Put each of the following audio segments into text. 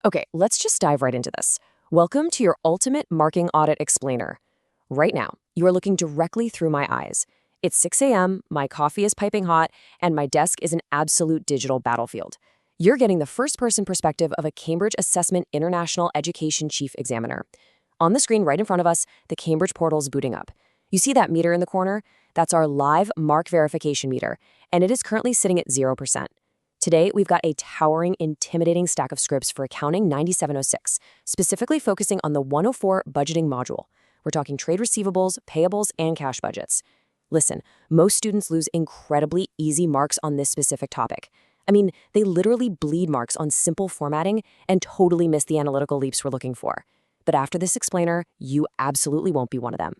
Okay, let's just dive right into this. Welcome to your ultimate marking audit explainer. Right now, you are looking directly through my eyes. It's 6 a.m., my coffee is piping hot, and my desk is an absolute digital battlefield. You're getting the first-person perspective of a Cambridge Assessment International Education Chief Examiner. On the screen right in front of us, the Cambridge portal is booting up. You see that meter in the corner? That's our live mark verification meter, and it is currently sitting at 0%. Today, we've got a towering, intimidating stack of scripts for Accounting 9706, specifically focusing on the 104 budgeting module. We're talking trade receivables, payables, and cash budgets. Listen, most students lose incredibly easy marks on this specific topic. I mean, they literally bleed marks on simple formatting and totally miss the analytical leaps we're looking for. But after this explainer, you absolutely won't be one of them.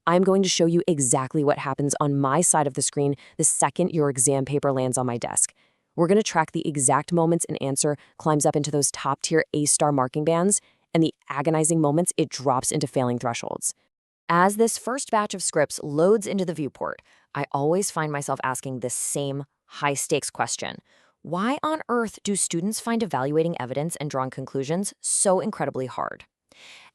I'm going to show you exactly what happens on my side of the screen the second your exam paper lands on my desk. We're going to track the exact moments an answer climbs up into those top-tier A-star marking bands and the agonizing moments it drops into failing thresholds. As this first batch of scripts loads into the viewport, I always find myself asking this same high-stakes question. Why on earth do students find evaluating evidence and drawing conclusions so incredibly hard?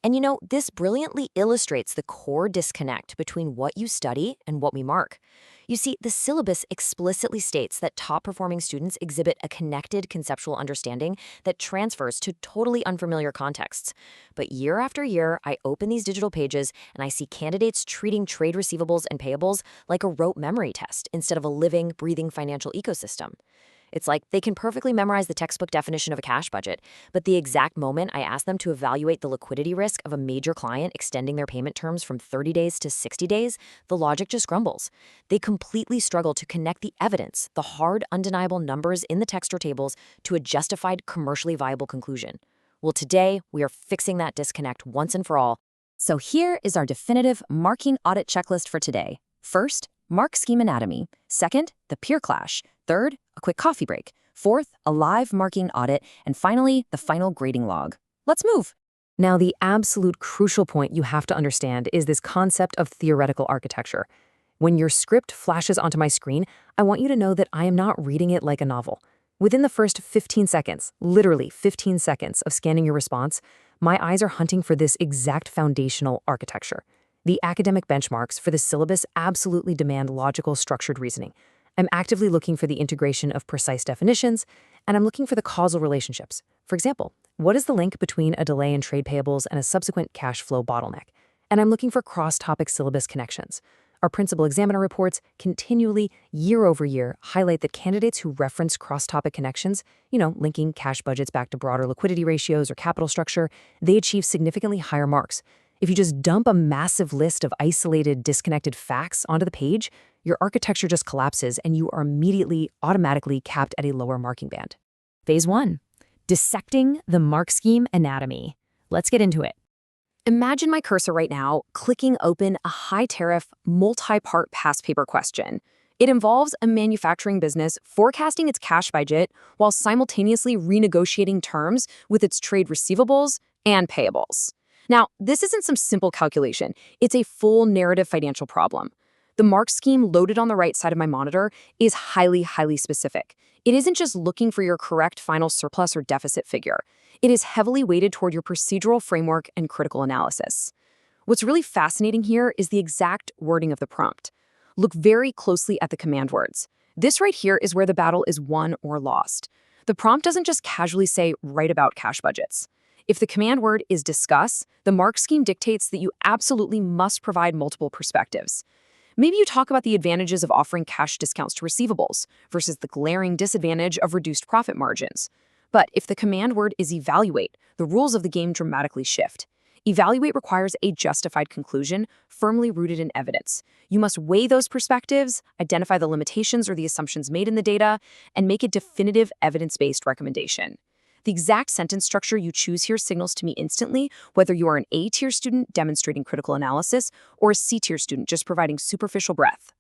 And this brilliantly illustrates the core disconnect between what you study and what we mark. You see, the syllabus explicitly states that top-performing students exhibit a connected conceptual understanding that transfers to totally unfamiliar contexts. But year after year, I open these digital pages and I see candidates treating trade receivables and payables like a rote memory test instead of a living, breathing financial ecosystem. It's like they can perfectly memorize the textbook definition of a cash budget, but the exact moment I ask them to evaluate the liquidity risk of a major client extending their payment terms from 30 days to 60 days, the logic just grumbles. They completely struggle to connect the evidence, the hard, undeniable numbers in the text or tables, to a justified, commercially viable conclusion. Well, today, we are fixing that disconnect once and for all. So here is our definitive marking audit checklist for today. First, mark scheme anatomy. Second, the peer clash. Third, a quick coffee break. Fourth, a live marking audit. And finally, the final grading log. Let's move. Now, the absolute crucial point you have to understand is this concept of theoretical architecture. When your script flashes onto my screen, I want you to know that I am not reading it like a novel. Within the first 15 seconds, literally 15 seconds of scanning your response, my eyes are hunting for this exact foundational architecture. The academic benchmarks for the syllabus absolutely demand logical, structured reasoning. I'm actively looking for the integration of precise definitions, and I'm looking for the causal relationships. For example, what is the link between a delay in trade payables and a subsequent cash flow bottleneck? And I'm looking for cross-topic syllabus connections. Our principal examiner reports continually, year over year, highlight that candidates who reference cross-topic connections, linking cash budgets back to broader liquidity ratios or capital structure, they achieve significantly higher marks. If you just dump a massive list of isolated, disconnected facts onto the page, your architecture just collapses and you are immediately, automatically capped at a lower marking band. Phase 1. Dissecting the mark scheme anatomy. Let's get into it. Imagine my cursor right now clicking open a high-tariff, multi-part past paper question. It involves a manufacturing business forecasting its cash budget while simultaneously renegotiating terms with its trade receivables and payables. Now, this isn't some simple calculation. It's a full narrative financial problem. The mark scheme loaded on the right side of my monitor is highly, highly specific. It isn't just looking for your correct final surplus or deficit figure. It is heavily weighted toward your procedural framework and critical analysis. What's really fascinating here is the exact wording of the prompt. Look very closely at the command words. This right here is where the battle is won or lost. The prompt doesn't just casually say, write about cash budgets. If the command word is discuss, the mark scheme dictates that you absolutely must provide multiple perspectives. Maybe you talk about the advantages of offering cash discounts to receivables versus the glaring disadvantage of reduced profit margins. But if the command word is evaluate, the rules of the game dramatically shift. Evaluate requires a justified conclusion, firmly rooted in evidence. You must weigh those perspectives, identify the limitations or the assumptions made in the data, and make a definitive evidence-based recommendation. The exact sentence structure you choose here signals to me instantly whether you are an A-tier student demonstrating critical analysis or a C-tier student just providing superficial breadth.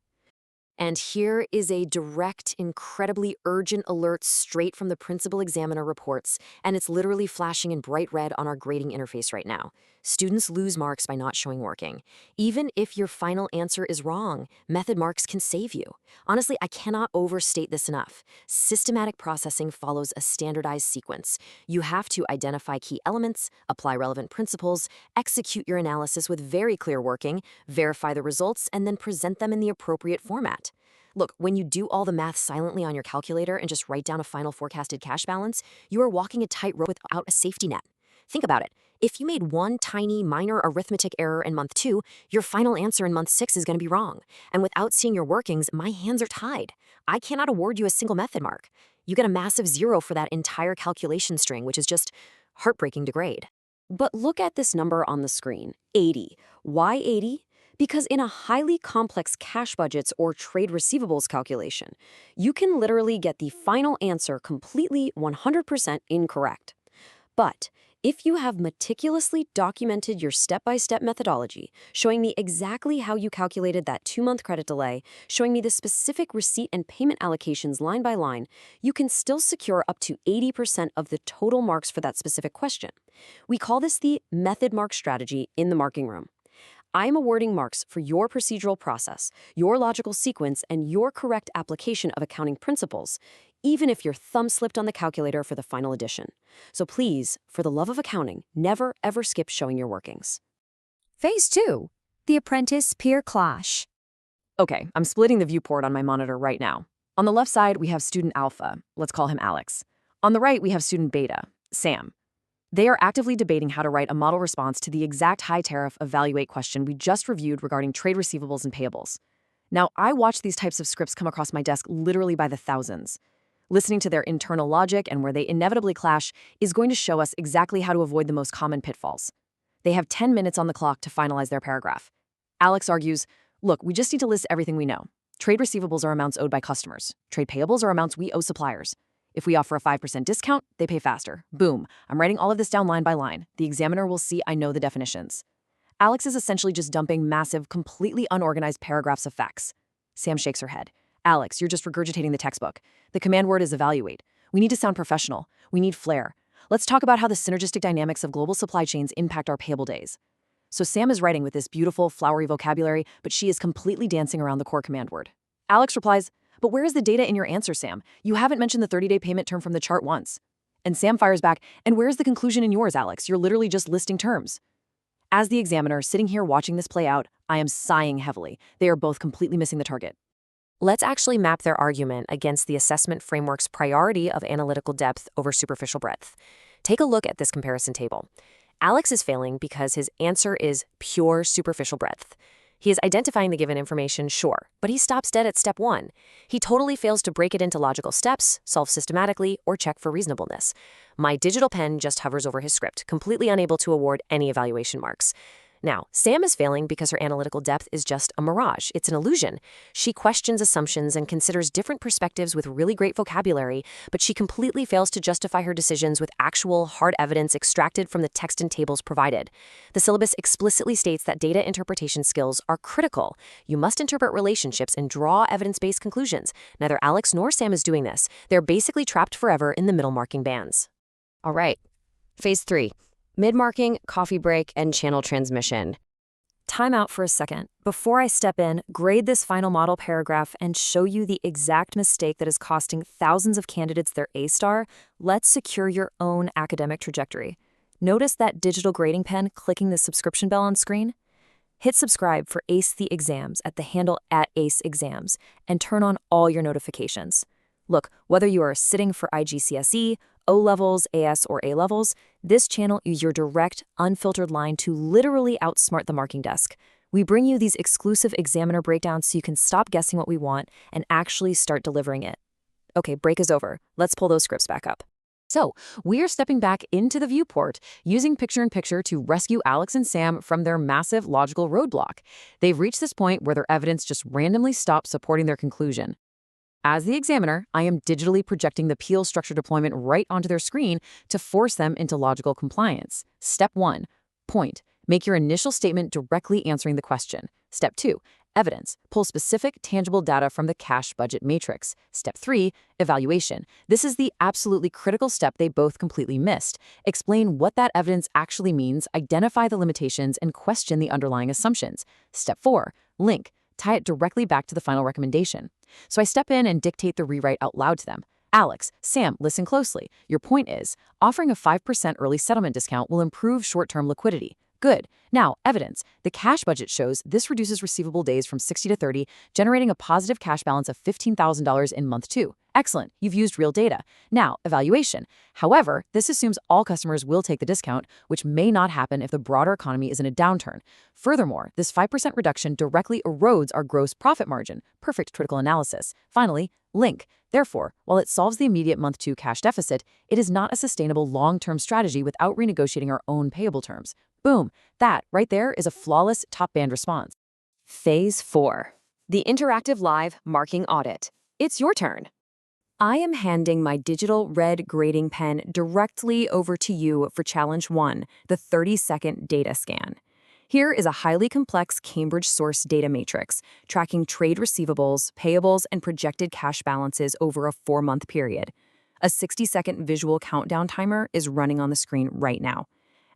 And here is a direct, incredibly urgent alert straight from the principal examiner reports, and it's literally flashing in bright red on our grading interface right now. Students lose marks by not showing working. Even if your final answer is wrong, method marks can save you. Honestly, I cannot overstate this enough. Systematic processing follows a standardized sequence. You have to identify key elements, apply relevant principles, execute your analysis with very clear working, verify the results, and then present them in the appropriate format. Look, when you do all the math silently on your calculator and just write down a final forecasted cash balance, you are walking a tightrope without a safety net. Think about it. If you made one tiny, minor arithmetic error in month 2, your final answer in month 6 is going to be wrong. And without seeing your workings, my hands are tied. I cannot award you a single method mark. You get a massive 0 for that entire calculation string, which is just heartbreaking to grade. But look at this number on the screen, 80. Why 80? Because in a highly complex cash budgets or trade receivables calculation, you can literally get the final answer completely 100% incorrect. But if you have meticulously documented your step-by-step methodology, showing me exactly how you calculated that 2-month credit delay, showing me the specific receipt and payment allocations line by line, you can still secure up to 80% of the total marks for that specific question. We call this the method mark strategy in the marking room. I'm awarding marks for your procedural process, your logical sequence, and your correct application of accounting principles, even if your thumb slipped on the calculator for the final addition. So please, for the love of accounting, never ever skip showing your workings. Phase 2, the apprentice-peer clash. Okay, I'm splitting the viewport on my monitor right now. On the left side, we have student alpha. Let's call him Alex. On the right, we have student beta, Sam. They are actively debating how to write a model response to the exact high tariff evaluate question we just reviewed regarding trade receivables and payables. Now, I watch these types of scripts come across my desk literally by the thousands. Listening to their internal logic and where they inevitably clash is going to show us exactly how to avoid the most common pitfalls. They have 10 minutes on the clock to finalize their paragraph. Alex argues, look, we just need to list everything we know. Trade receivables are amounts owed by customers. Trade payables are amounts we owe suppliers. If we offer a 5% discount, they pay faster. Boom. I'm writing all of this down line by line. The examiner will see I know the definitions. Alex is essentially just dumping massive, completely unorganized paragraphs of facts. Sam shakes her head. Alex, you're just regurgitating the textbook. The command word is evaluate. We need to sound professional. We need flair. Let's talk about how the synergistic dynamics of global supply chains impact our payable days. So Sam is writing with this beautiful, flowery vocabulary, but she is completely dancing around the core command word. Alex replies, but where is the data in your answer, Sam? You haven't mentioned the 30-day payment term from the chart once. And Sam fires back, and where's the conclusion in yours, Alex? You're literally just listing terms. As the examiner, sitting here watching this play out, I am sighing heavily. They are both completely missing the target. Let's actually map their argument against the assessment framework's priority of analytical depth over superficial breadth. Take a look at this comparison table. Alex is failing because his answer is pure superficial breadth. He is identifying the given information, sure, but he stops dead at step 1. He totally fails to break it into logical steps, solve systematically, or check for reasonableness. My digital pen just hovers over his script, completely unable to award any evaluation marks. Now, Sam is failing because her analytical depth is just a mirage. It's an illusion. She questions assumptions and considers different perspectives with really great vocabulary, but she completely fails to justify her decisions with actual, hard evidence extracted from the text and tables provided. The syllabus explicitly states that data interpretation skills are critical. You must interpret relationships and draw evidence-based conclusions. Neither Alex nor Sam is doing this. They're basically trapped forever in the middle marking bands. All right. Phase 3. Mid-marking, coffee break, and channel transmission. Time out for a second. Before I step in, grade this final model paragraph and show you the exact mistake that is costing thousands of candidates their A-star, let's secure your own academic trajectory. Notice that digital grading pen clicking the subscription bell on screen? Hit subscribe for Ace the Exams at the handle @AceExams and turn on all your notifications. Look, whether you are sitting for IGCSE, O-levels, AS, or A-levels, this channel is your direct, unfiltered line to literally outsmart the marking desk. We bring you these exclusive examiner breakdowns so you can stop guessing what we want and actually start delivering it. Okay, break is over. Let's pull those scripts back up. So, we are stepping back into the viewport, using picture-in-picture to rescue Alex and Sam from their massive logical roadblock. They've reached this point where their evidence just randomly stops supporting their conclusion. As the examiner, I am digitally projecting the Peel structure deployment right onto their screen to force them into logical compliance. Step 1, point. Make your initial statement directly answering the question. Step 2, Evidence. Pull specific, tangible data from the cash budget matrix. Step 3. Evaluation. This is the absolutely critical step they both completely missed. Explain what that evidence actually means, identify the limitations, and question the underlying assumptions. Step 4. Link. Tie it directly back to the final recommendation. So I step in and dictate the rewrite out loud to them. Alex, Sam, listen closely. Your point is, offering a 5% early settlement discount will improve short-term liquidity. Good. Now, evidence. The cash budget shows this reduces receivable days from 60 to 30, generating a positive cash balance of $15,000 in month 2. Excellent. You've used real data. Now, evaluation. However, this assumes all customers will take the discount, which may not happen if the broader economy is in a downturn. Furthermore, this 5% reduction directly erodes our gross profit margin. Perfect critical analysis. Finally, link. Therefore, while it solves the immediate month 2 cash deficit, it is not a sustainable long-term strategy without renegotiating our own payable terms. Boom. That, right there, is a flawless top-band response. Phase 4. The Interactive Live Marking Audit. It's your turn. I am handing my digital red grading pen directly over to you for Challenge 1, the 30-second data scan. Here is a highly complex Cambridge source data matrix, tracking trade receivables, payables, and projected cash balances over a 4-month period. A 60-second visual countdown timer is running on the screen right now.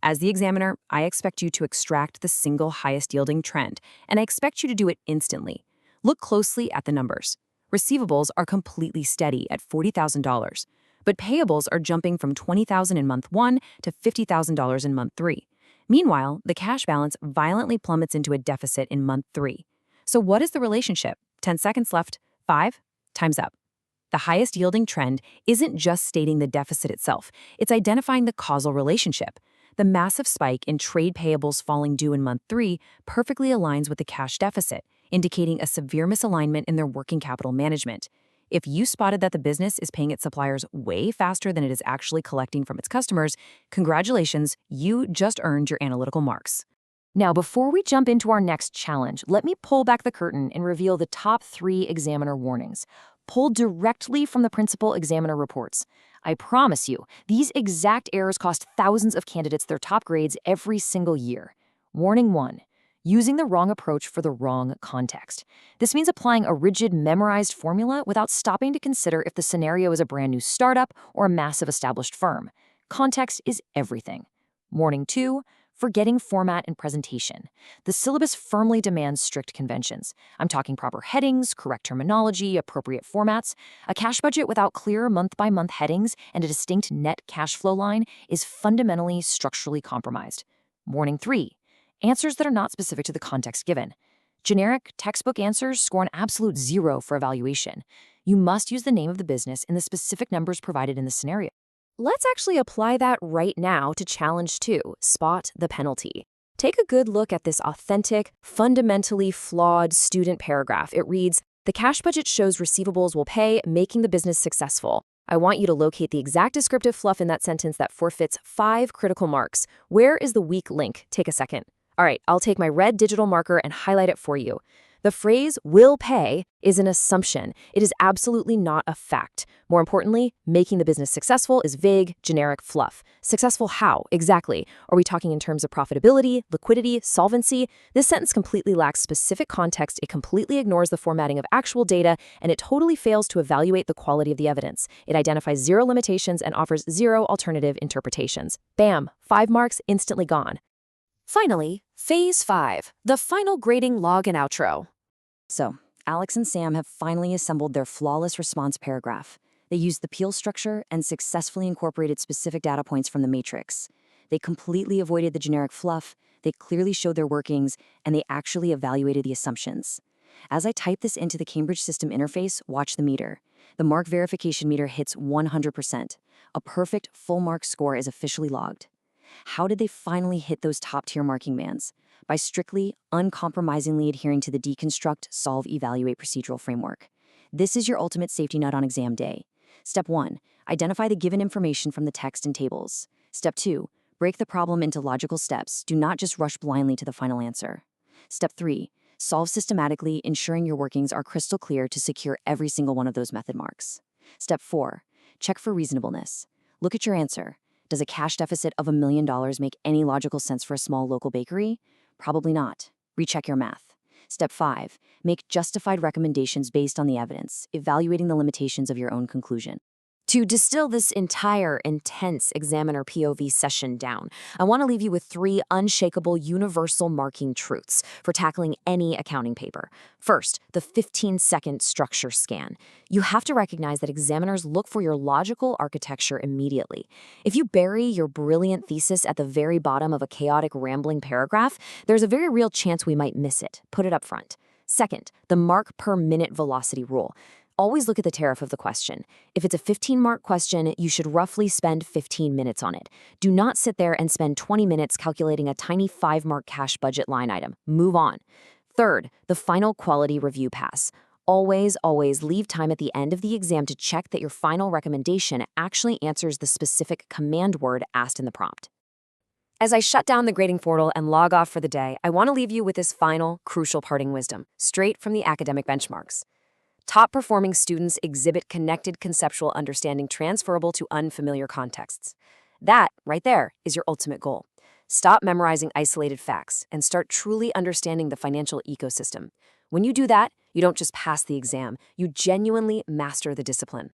As the examiner, I expect you to extract the single highest yielding trend, and I expect you to do it instantly. Look closely at the numbers. Receivables are completely steady at $40,000, but payables are jumping from $20,000 in month 1 to $50,000 in month 3. Meanwhile, the cash balance violently plummets into a deficit in month 3. So what is the relationship? 10 seconds left. 5. Time's up. The highest yielding trend isn't just stating the deficit itself, it's identifying the causal relationship. The massive spike in trade payables falling due in month 3 perfectly aligns with the cash deficit, indicating a severe misalignment in their working capital management. If you spotted that the business is paying its suppliers way faster than it is actually collecting from its customers, congratulations, you just earned your analytical marks. Now, before we jump into our next challenge, let me pull back the curtain and reveal the top 3 examiner warnings, pulled directly from the principal examiner reports. I promise you, these exact errors cost thousands of candidates their top grades every single year. Warning 1. Using the wrong approach for the wrong context. This means applying a rigid, memorized formula without stopping to consider if the scenario is a brand new startup or a massive established firm. Context is everything. Warning 2. Forgetting format and presentation. The syllabus firmly demands strict conventions. I'm talking proper headings, correct terminology, appropriate formats. A cash budget without clear month-by-month headings and a distinct net cash flow line is fundamentally structurally compromised. Warning 3. Answers that are not specific to the context given. Generic, textbook answers score an absolute 0 for evaluation. You must use the name of the business in the specific numbers provided in the scenario. Let's actually apply that right now to Challenge 2, Spot the Penalty. Take a good look at this authentic, fundamentally flawed student paragraph. It reads, "The cash budget shows receivables will pay, making the business successful." I want you to locate the exact descriptive fluff in that sentence that forfeits 5 critical marks. Where is the weak link? Take a second. All right, I'll take my red digital marker and highlight it for you. The phrase will pay is an assumption. It is absolutely not a fact. More importantly, making the business successful is vague, generic fluff. Successful how? Exactly. Are we talking in terms of profitability, liquidity, solvency? This sentence completely lacks specific context. It completely ignores the formatting of actual data, and it totally fails to evaluate the quality of the evidence. It identifies 0 limitations and offers 0 alternative interpretations. Bam! 5 marks instantly gone. Finally, Phase 5, the final grading log and outro. So, Alex and Sam have finally assembled their flawless response paragraph. They used the peel structure and successfully incorporated specific data points from the matrix. They completely avoided the generic fluff, they clearly showed their workings, and they actually evaluated the assumptions. As I type this into the Cambridge system interface, watch the meter. The mark verification meter hits 100%. A perfect full mark score is officially logged. How did they finally hit those top-tier marking bands? By strictly, uncompromisingly adhering to the deconstruct, solve, evaluate procedural framework. This is your ultimate safety net on exam day. Step 1, identify the given information from the text and tables. Step 2, break the problem into logical steps. Do not just rush blindly to the final answer. Step 3, solve systematically, ensuring your workings are crystal clear to secure every single one of those method marks. Step 4, check for reasonableness. Look at your answer. Does a cash deficit of $1 million make any logical sense for a small local bakery? Probably not. Recheck your math. Step 5. Make justified recommendations based on the evidence, evaluating the limitations of your own conclusion. To distill this entire intense examiner POV session down, I want to leave you with 3 unshakable universal marking truths for tackling any accounting paper. First, the 15-second structure scan. You have to recognize that examiners look for your logical architecture immediately. If you bury your brilliant thesis at the very bottom of a chaotic, rambling paragraph, there's a very real chance we might miss it. Put it up front. Second, the mark per minute velocity rule. Always look at the tariff of the question. If it's a 15-mark question, you should roughly spend 15 minutes on it. Do not sit there and spend 20 minutes calculating a tiny 5-mark cash budget line item. Move on. Third, the final quality review pass. Always leave time at the end of the exam to check that your final recommendation actually answers the specific command word asked in the prompt. As I shut down the grading portal and log off for the day, I want to leave you with this final, crucial parting wisdom, straight from the academic benchmarks. Top-performing students exhibit connected conceptual understanding transferable to unfamiliar contexts. That, right there, is your ultimate goal. Stop memorizing isolated facts and start truly understanding the financial ecosystem. When you do that, you don't just pass the exam, you genuinely master the discipline.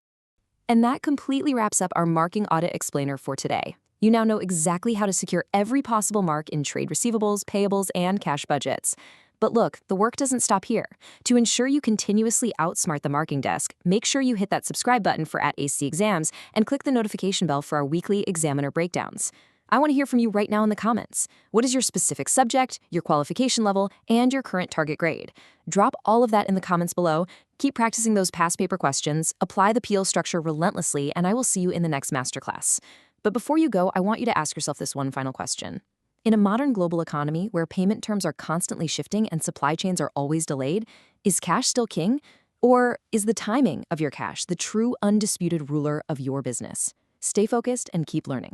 And that completely wraps up our Marking Audit Explainer for today. You now know exactly how to secure every possible mark in trade receivables, payables, and cash budgets. But look, the work doesn't stop here. To ensure you continuously outsmart the marking desk, make sure you hit that subscribe button for @AC Exams and click the notification bell for our weekly examiner breakdowns. I want to hear from you right now in the comments. What is your specific subject, your qualification level, and your current target grade? Drop all of that in the comments below. Keep practicing those past paper questions, apply the PO structure relentlessly, and I will see you in the next masterclass. But before you go, I want you to ask yourself this one final question. In a modern global economy where payment terms are constantly shifting and supply chains are always delayed, is cash still king? Or is the timing of your cash the true undisputed ruler of your business? Stay focused and keep learning.